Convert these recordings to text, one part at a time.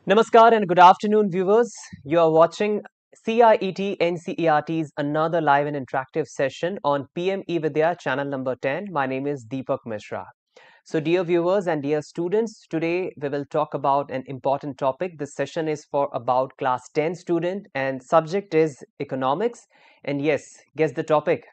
Namaskar and good afternoon, viewers. You are watching CIET NCERT's another live and interactive session on PM eVidya channel number 10. My name is Deepak Mishra. So, dear viewers and dear students, today we will talk about an important topic. This session is for about class 10 student and subject is economics. And yes, guess the topic.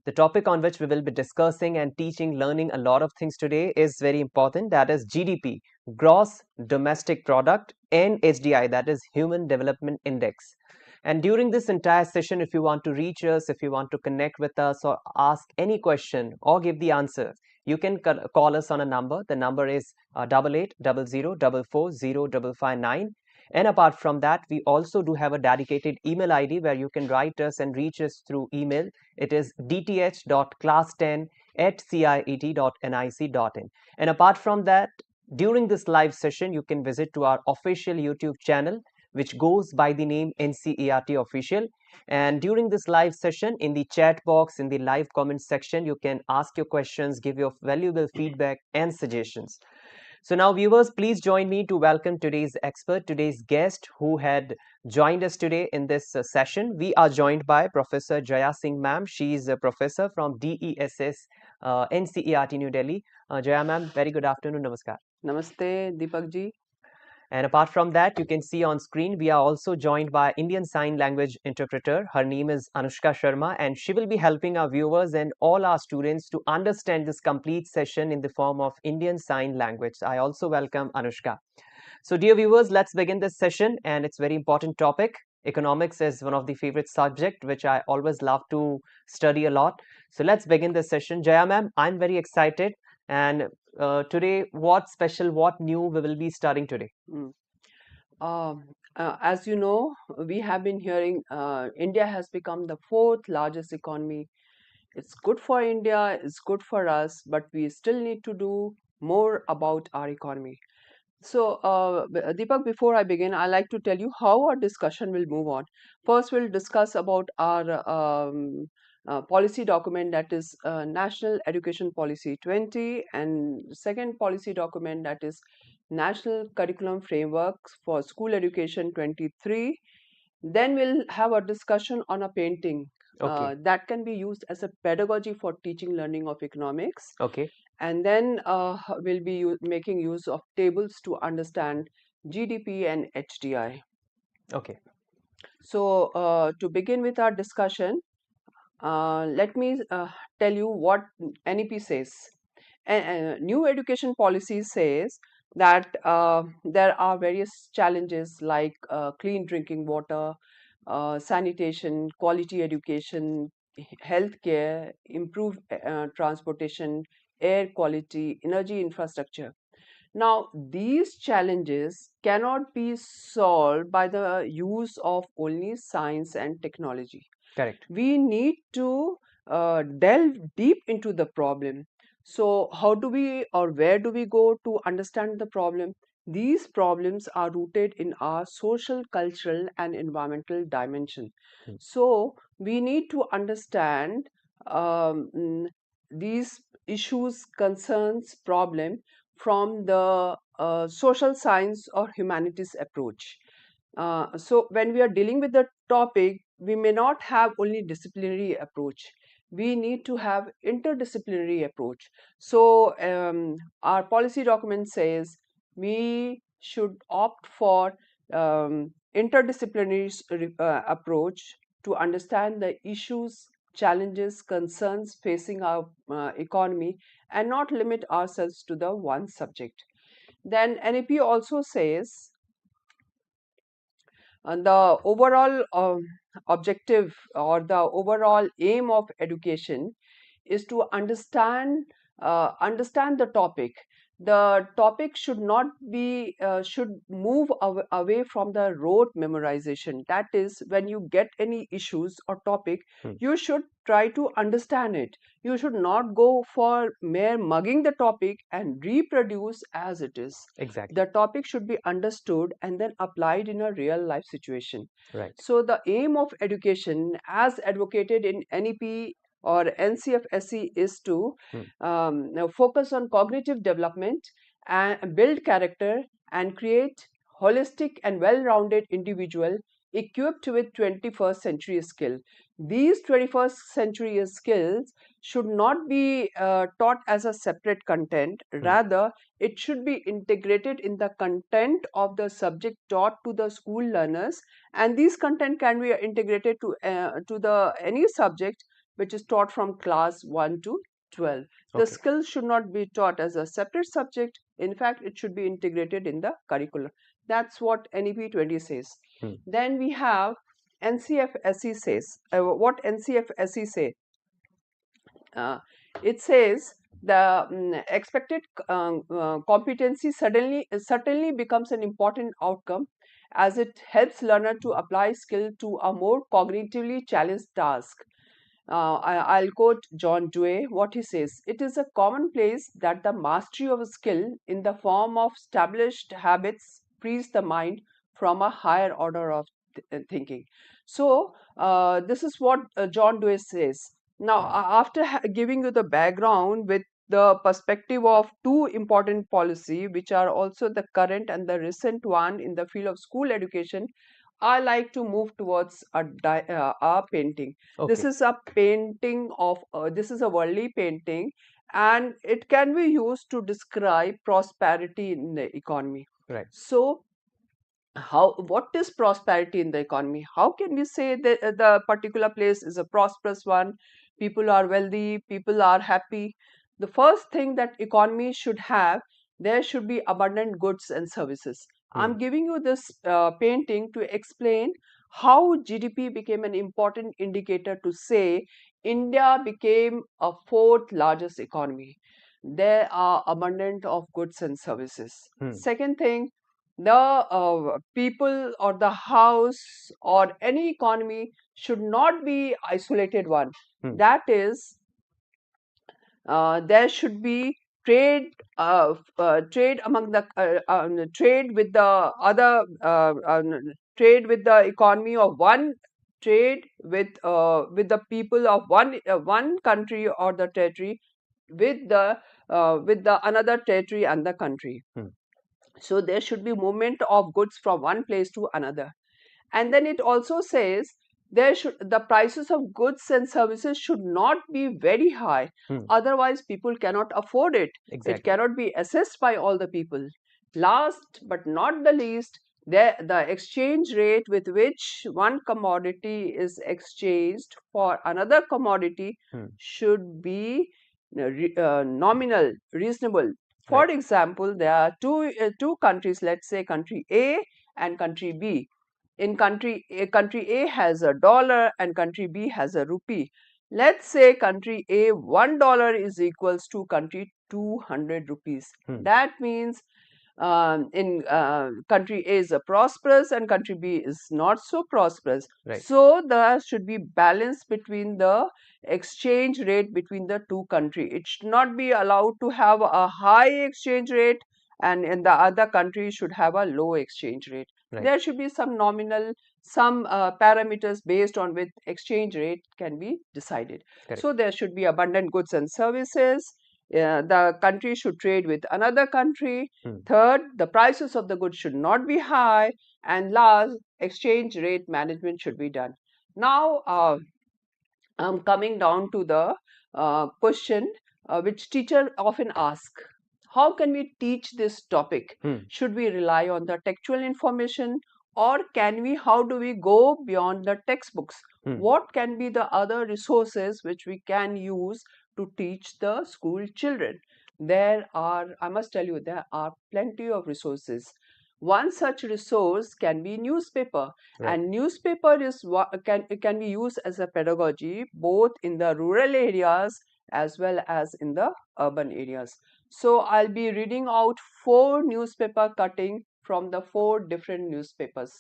The topic on which we will be discussing and teaching, learning a lot of things today is very important. That is GDP, Gross Domestic Product, and HDI, that is Human Development Index. And during this entire session, if you want to reach us, if you want to connect with us or ask any question or give the answer, you can call us on a number. The number is 8800444059. And apart from that, we also do have a dedicated email ID where you can write us and reach us through email. It is dth.class10@ciet.nic.in. And apart from that, during this live session, you can visit to our official YouTube channel, which goes by the name NCERT Official. And during this live session, in the chat box, in the live comment section, you can ask your questions, give your valuable feedback and suggestions. So now, viewers, please join me to welcome today's expert, today's guest who had joined us today in this session. We are joined by Professor Jaya Singh ma'am. She is a professor from DESS NCERT New Delhi. Jaya ma'am, very good afternoon. Namaskar. Namaste, Deepak ji. And apart from that, you can see on screen, we are also joined by Indian Sign Language interpreter. Her name is Anushka Sharma, and she will be helping our viewers and all our students to understand this complete session in the form of Indian Sign Language. I also welcome Anushka. So, dear viewers, let's begin this session, and it's a very important topic. Economics is one of the favorite subject which I always love to study a lot. So, let's begin this session. Jaya ma'am, I'm very excited. And today, what special, what new we will be studying today? As you know, we have been hearing India has become the fourth largest economy. It's good for India, it's good for us, but we still need to do more about our economy. So, Deepak, before I begin, I like to tell you how our discussion will move on. First, we'll discuss about our policy document, that is National Education Policy 20, and second policy document, that is National Curriculum Frameworks for School Education 23. Then we'll have a discussion on a painting Okay. that can be used as a pedagogy for teaching learning of economics. Okay. And then we'll be making use of tables to understand GDP and HDI. Okay. So to begin with our discussion, let me tell you what NEP says. New education policy says that there are various challenges like clean drinking water, sanitation, quality education, healthcare, improved transportation, air quality, energy infrastructure. Now, these challenges cannot be solved by the use of only science and technology. Correct. We need to delve deep into the problem. So, how do we or where do we go to understand the problem? These problems are rooted in our social, cultural, and environmental dimension. Hmm. So, we need to understand these issues, concerns, problem from the social science or humanities approach. So when we are dealing with the topic, we may not have only disciplinary approach. We need to have interdisciplinary approach. So our policy document says we should opt for interdisciplinary approach to understand the issues, challenges, concerns facing our economy and not limit ourselves to the one subject. Then NEP also says and the overall objective or the overall aim of education is to understand the topic. The topic should not be should move away from the rote memorization. That is, when you get any issues or topic, Hmm. you should try to understand it. You should not go for mere mugging the topic and reproduce as it is. Exactly. The topic should be understood and then applied in a real life situation. Right. So the aim of education as advocated in NEP or NCFSE is to Hmm. now focus on cognitive development and build character and create holistic and well-rounded individual equipped with 21st century skill. These 21st century skills should not be taught as a separate content. Rather, it should be integrated in the content of the subject taught to the school learners, and these content can be integrated to the any subject which is taught from class 1 to 12. The Okay. skills should not be taught as a separate subject. In fact, it should be integrated in the curriculum. That's what NEP 20 says. Then we have NCFSE says. What NCFSE say? It says the expected competency certainly becomes an important outcome, as it helps learner to apply skill to a more cognitively challenged task. I'll quote John Dewey, what he says. It is a commonplace that the mastery of a skill in the form of established habits frees the mind from a higher order of thinking. So, this is what John Dewey says. Now, after giving you the background with the perspective of two important policy, which are also the current and the recent one in the field of school education, I like to move towards a painting. This Okay. is a painting of, this is a worldly painting, and it can be used to describe prosperity in the economy. Right. So, what is prosperity in the economy? How can we say that the particular place is a prosperous one? People are wealthy, people are happy. The first thing that economy should have, there should be abundant goods and services. I'm giving you this painting to explain how GDP became an important indicator to say India became a fourth largest economy. There are abundant of goods and services. Second thing, the people or the house or any economy should not be isolated one. That is, there should be trade among the trade with the other trade with the economy of one, trade with the people of one country or the territory with the another territory and the country. So there should be movement of goods from one place to another. And then it also says the prices of goods and services should not be very high. Otherwise, people cannot afford it. It cannot be assessed by all the people. Last but not the least, the exchange rate with which one commodity is exchanged for another commodity should be nominal, reasonable. For example, there are two countries, let's say country A and country B. In country A has a dollar and country B has a rupee. Let's say country A $1 is equals to country 200 rupees. That means in country A is a prosperous and country B is not so prosperous. So there should be balance between the exchange rate between the two countries. It should not be allowed to have a high exchange rate and in the other country should have a low exchange rate. There should be some nominal, some parameters based on which exchange rate can be decided. So there should be abundant goods and services. The country should trade with another country. Third, the prices of the goods should not be high. And last, exchange rate management should be done. Now, I'm coming down to the question which teacher often ask. How can we teach this topic? Should we rely on the textual information or how do we go beyond the textbooks? What can be the other resources which we can use to teach the school children? I must tell you, there are plenty of resources. One such resource can be newspaper, and newspaper can be used as a pedagogy both in the rural areas as well as in the urban areas. So I'll be reading out 4 newspaper cutting from the 4 different newspapers.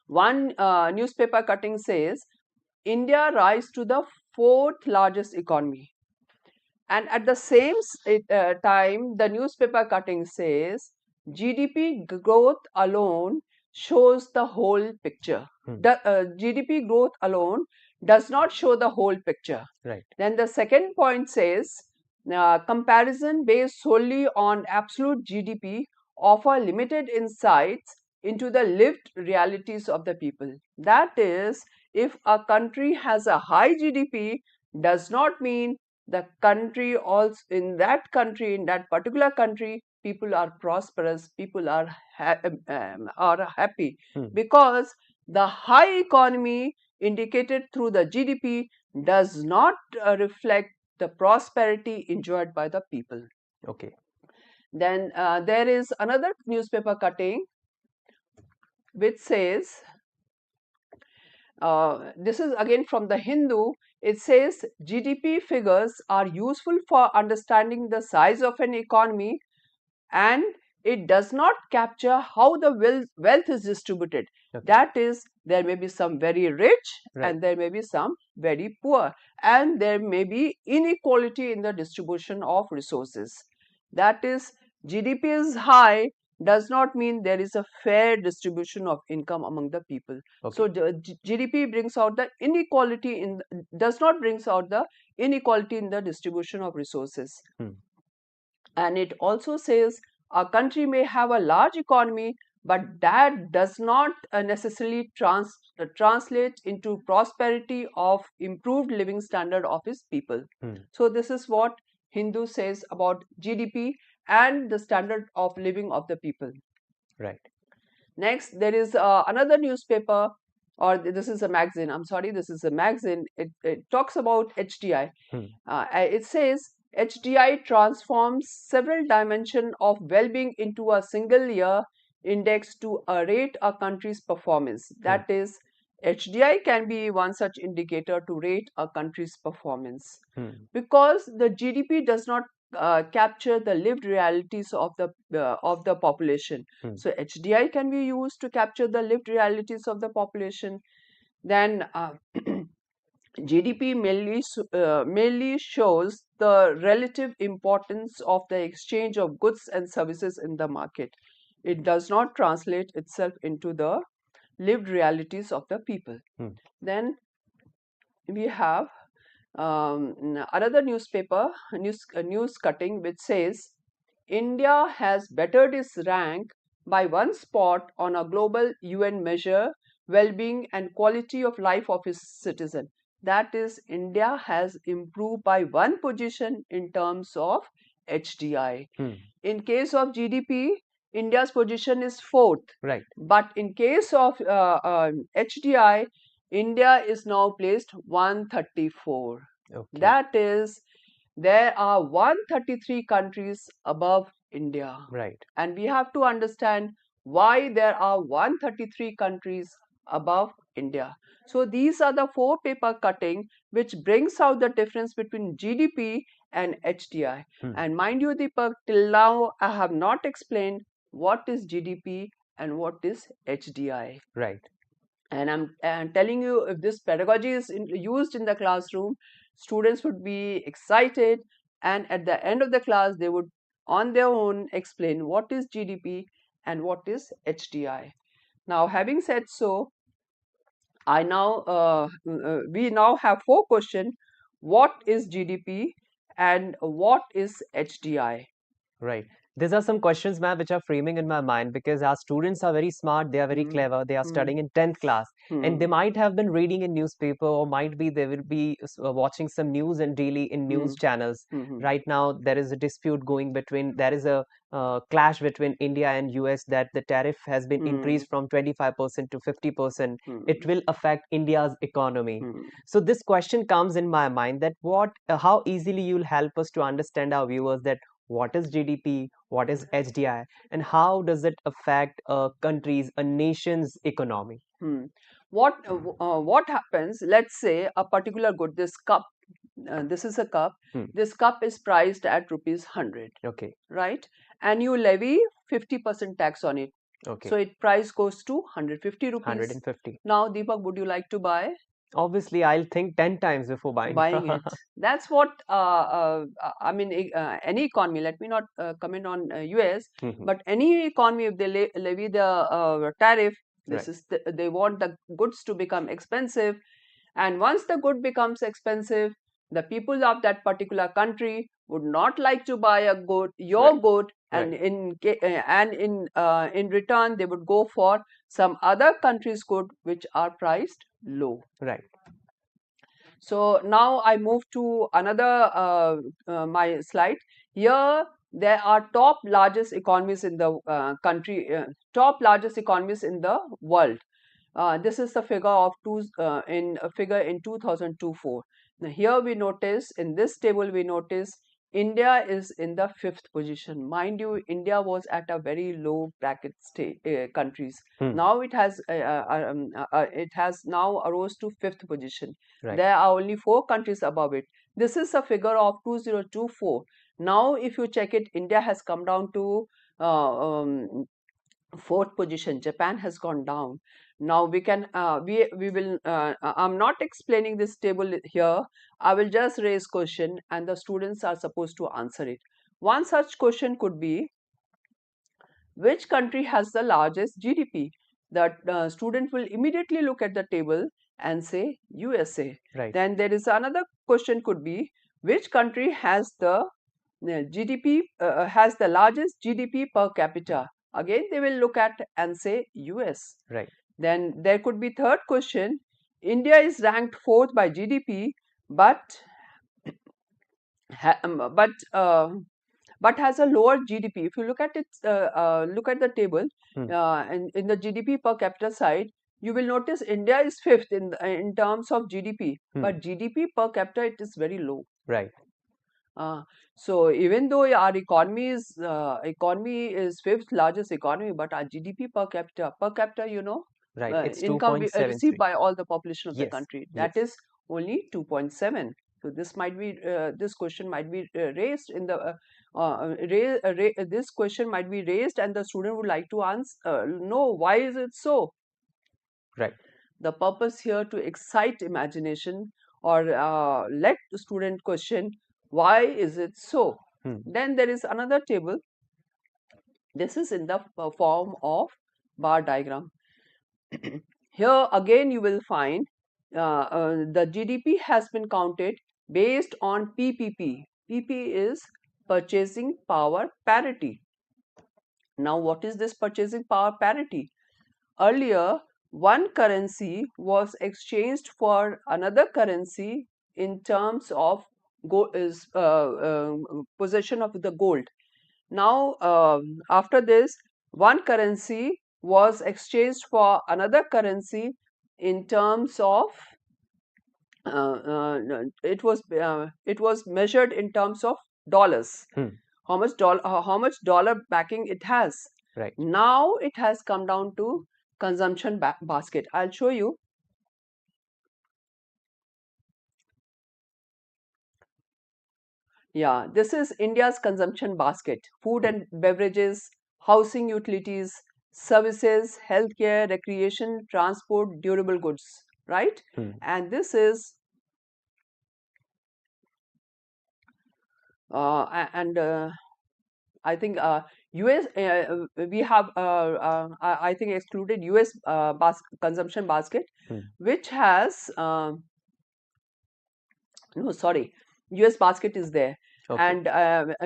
One newspaper cutting says, India rise to the 4th largest economy. And at the same time, the newspaper cutting says, GDP growth alone shows the whole picture. The GDP growth alone does not show the whole picture. Then the second point says, comparison based solely on absolute GDP offer limited insights into the lived realities of the people. That is, if a country has a high GDP, does not mean the country also in that particular country, people are prosperous, people are happy, because the high economy indicated through the GDP does not reflect the prosperity enjoyed by the people. Okay. Then there is another newspaper cutting which says, this is again from the Hindu. It says GDP figures are useful for understanding the size of an economy, and it does not capture how the wealth is distributed. Okay. That is, there may be some very rich, Right. and there may be some very poor, and there may be inequality in the distribution of resources. That is, GDP is high does not mean there is a fair distribution of income among the people. Okay. So GDP brings out the inequality does not brings out the inequality in the distribution of resources. And it also says a country may have a large economy, but that does not necessarily translate into prosperity of improved living standard of its people. So this is what Hindu says about GDP and the standard of living of the people. Right. Next, there is another newspaper, or this is a magazine. I'm sorry, this is a magazine. It talks about HDI. It says HDI transforms several dimensions of well-being into a single year index to rate a country's performance. That is, HDI can be one such indicator to rate a country's performance, because the GDP does not capture the lived realities of the population. So HDI can be used to capture the lived realities of the population. Then GDP mainly shows the relative importance of the exchange of goods and services in the market. It does not translate itself into the lived realities of the people. Then we have another news cutting which says India has bettered its rank by one spot on a global UN measure well-being and quality of life of its citizen. That is, India has improved by one position in terms of HDI. In case of GDP, India's position is fourth. Right. But in case of HDI, India is now placed 134. Okay. That is, there are 133 countries above India. Right. And we have to understand why there are 133 countries above India. So these are the four paper cutting which brings out the difference between GDP and HDI. And mind you, Deepak, till now I have not explained what is GDP and what is HDI. Right. And I'm telling you, if this pedagogy is used in the classroom, students would be excited, and at the end of the class they would on their own explain what is GDP and what is HDI. Now, having said so, we now have four questions. What is GDP and what is HDI? Right. These are some questions, ma'am, which are framing in my mind, because our students are very smart, they are very clever, they are studying in 10th class, and they might have been reading in newspaper, or might be they will be watching some news and daily in news channels. Right now, there is a dispute going between, there is a clash between India and US, that the tariff has been increased from 25% to 50%. It will affect India's economy. So this question comes in my mind, that how easily you'll help us to understand our viewers that what is GDP, what is HDI, and how does it affect a country's, a nation's economy? What happens? Let's say a particular good, this cup. This is a cup. This cup is priced at rupees 100. Okay. Right, and you levy 50% tax on it. Okay. So its price goes to 150 rupees. 150. Now, Deepak, would you like to buy? Obviously, I'll think 10 times before buying. It. That's what I mean. Any economy. Let me not comment on US, but any economy, if they levy the tariff, this is they want the goods to become expensive, and once the good becomes expensive, The people of that particular country would not like to buy your goat, and in return they would go for some other country's good which are priced low. Right. So now I move to another my slide. Here there are top largest economies in the top largest economies in the world. This is the figure of figure in 2024. Now here we notice, in this table we notice India is in the fifth position. Mind you, India was at a very low bracket countries. Now it has now arose to fifth position. Right. There are only 4 countries above it. This is a figure of 2024. Now if you check it, India has come down to fourth position. Japan has gone down. Now we will I'm not explaining this table here. I will just raise question and the students are supposed to answer it. One such question could be, which country has the largest GDP? The student will immediately look at the table and say USA. Right. Then there is another question could be, which country has the GDP has the largest GDP per capita? Again they will look at and say US. Right. Then there could be third question, India is ranked fourth by GDP, but ha, but but has a lower GDP. If you look at look at the table in the GDP per capita side, you will notice India is fifth in terms of GDP, but GDP per capita it is very low. Right. So even though our economy is fifth largest economy, but our GDP per capita, you know, Right. It's income 2.73. received by all the population of the Yes. country, Yes. that is only 2.7. So this might be this question might be raised in the this question might be raised, and the student would like to answer know why is it so. Right. The purpose here to excite imagination or let the student question why is it so. Then there is another table. This is in the form of bar diagram. Here again you will find the GDP has been counted based on PPP. PP is purchasing power parity. Now what is this purchasing power parity? Earlier, one currency was exchanged for another currency in terms of possession of the gold. Now, after this, one currency was exchanged for another currency in terms of it was measured in terms of dollars. How much dollar backing it has. Right. Now it has come down to consumption basket. I'll show you. Yeah, this is India's consumption basket. Food and beverages, housing utilities, services, healthcare, recreation, transport, durable goods, right? And this is I think US we have I think excluded US consumption basket, which has no, sorry, US basket is there. Okay. And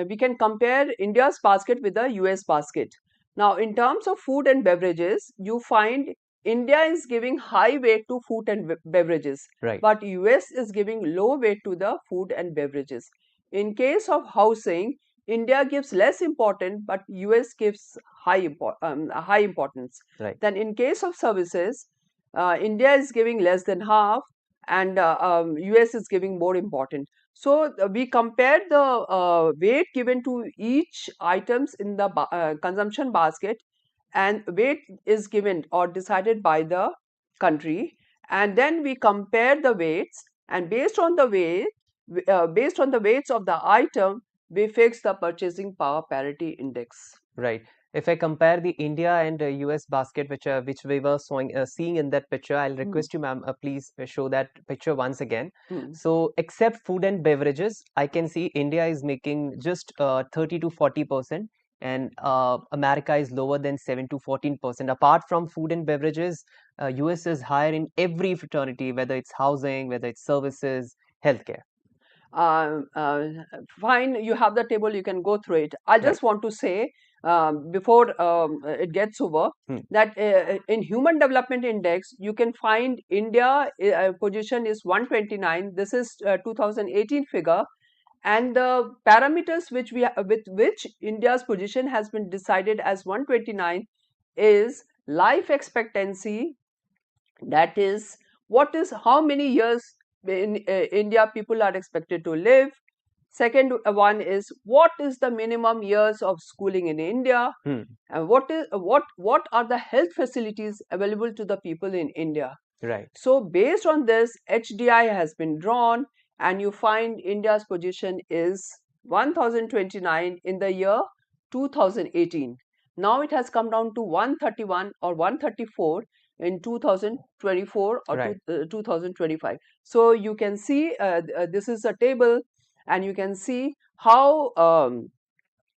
we can compare India's basket with the US basket. Now, in terms of food and beverages, you find India is giving high weight to food and beverages, Right. but US is giving low weight to the food and beverages. In case of housing, India gives less importance, but US gives high importance. Right. Then, in case of services, India is giving less than half, and US is giving more important. So we compared the weight given to each items in the consumption basket, and weight is given or decided by the country, and then we compare the weights, and based on the based on the weights of the item, we fix the purchasing power parity index. Right. If I compare the India and US basket, which we were seeing in that picture, I'll request you, ma'am, please show that picture once again. So, except food and beverages, I can see India is making just 30 to 40%, and America is lower than 7 to 14%. Apart from food and beverages, US is higher in every fraternity, whether it's housing, whether it's services, healthcare. fine, you have the table, you can go through it. I Right. just want to say, before it gets over, Hmm. that in Human Development Index, you can find India position is 129. This is 2018 figure, and the parameters which with which India's position has been decided as 129 is life expectancy, that is, what is how many years in India people are expected to live. Second one is what is the minimum years of schooling in India, Hmm. and what are the health facilities available to the people in India. Right. So based on this, HDI has been drawn, and you find India's position is 1029 in the year 2018. Now it has come down to 131 or 134 in 2024 or Right. 2025. So you can see, this is a table, and you can see how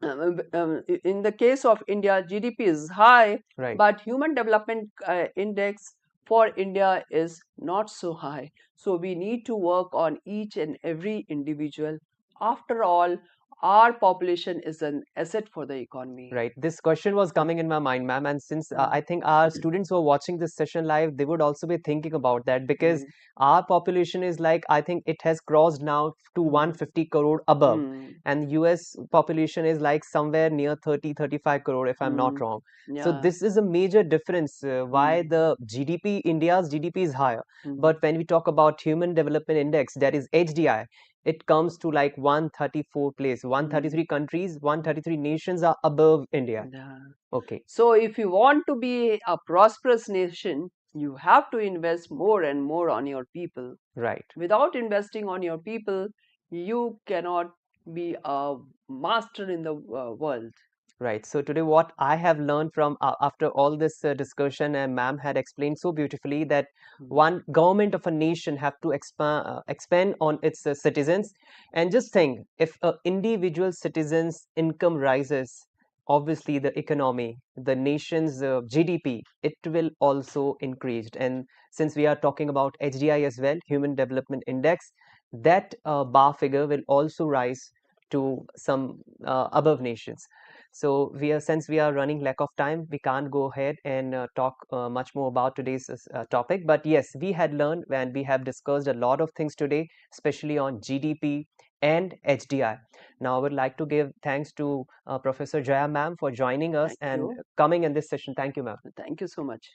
in the case of India, GDP is high, Right. but Human Development Index for India is not so high. So we need to work on each and every individual. After all, our population is an asset for the economy. Right. This question was coming in my mind, ma'am, and since Mm, I think our students who are watching this session live, they would also be thinking about that because mm, our population is like, I think it has crossed now to mm, 150 crore above, mm, and US population is like somewhere near 30-35 crore, if I'm not mm. wrong. So Yeah. this is a major difference why Mm, the GDP, India's GDP is higher. mm, But when we talk about Human Development Index, that is HDI, it comes to like 134 place, mm, 133 countries, 133 nations are above India. yeah. Okay. So, if you want to be a prosperous nation, you have to invest more and more on your people. Right. Without investing on your people, you cannot be a master in the world. Right. So today, what I have learned from after all this discussion, and ma'am had explained so beautifully that Mm, one government of a nation have to expand on its citizens. And just think, if individual citizens' income rises, obviously the economy, the nation's GDP, it will also increase. And since we are talking about HDI as well, Human Development Index, that bar figure will also rise to some above nations. So since we are running lack of time, we can't go ahead and talk much more about today's topic. But yes, we had learned and we have discussed a lot of things today, especially on GDP and HDI. Now, I would like to give thanks to Professor Jaya ma'am for joining us thank and you. coming in this session. Thank you, ma'am. Thank you so much.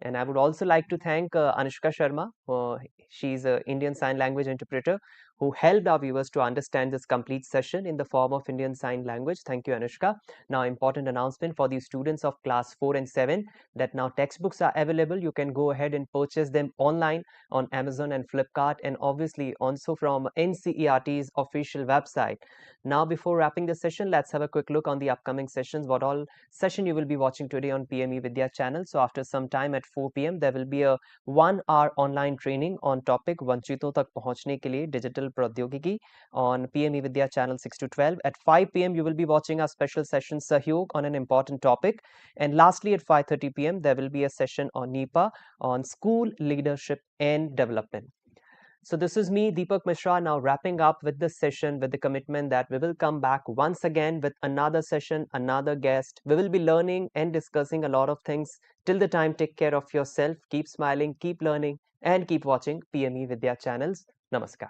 And I would also like to thank Anushka Sharma. She's an Indian Sign Language interpreter who helped our viewers to understand this complete session in the form of Indian Sign Language. Thank you, Anushka. Now, important announcement for the students of class 4 and 7 that now textbooks are available. You can go ahead and purchase them online on Amazon and Flipkart, and obviously also from NCERT's official website. Now, before wrapping the session, let's have a quick look on the upcoming sessions. What all session you will be watching today on PME Vidya channel. So after some time at 4 p.m. there will be a 1 hour online training on topic वंचितों तक पहुंचने के लिए digital प्रौद्योगिकी on PME Vidya channel 6 to 12. At 5 p.m. you will be watching a special session Sahyog on an important topic. And lastly at 5:30 p.m. there will be a session on NEPA on school leadership and development. So this is me, Deepak Mishra, now wrapping up with this session with the commitment that we will come back once again with another session, another guest. We will be learning and discussing a lot of things. Till the time, take care of yourself, keep smiling, keep learning, and keep watching PME Vidya channels. Namaskar.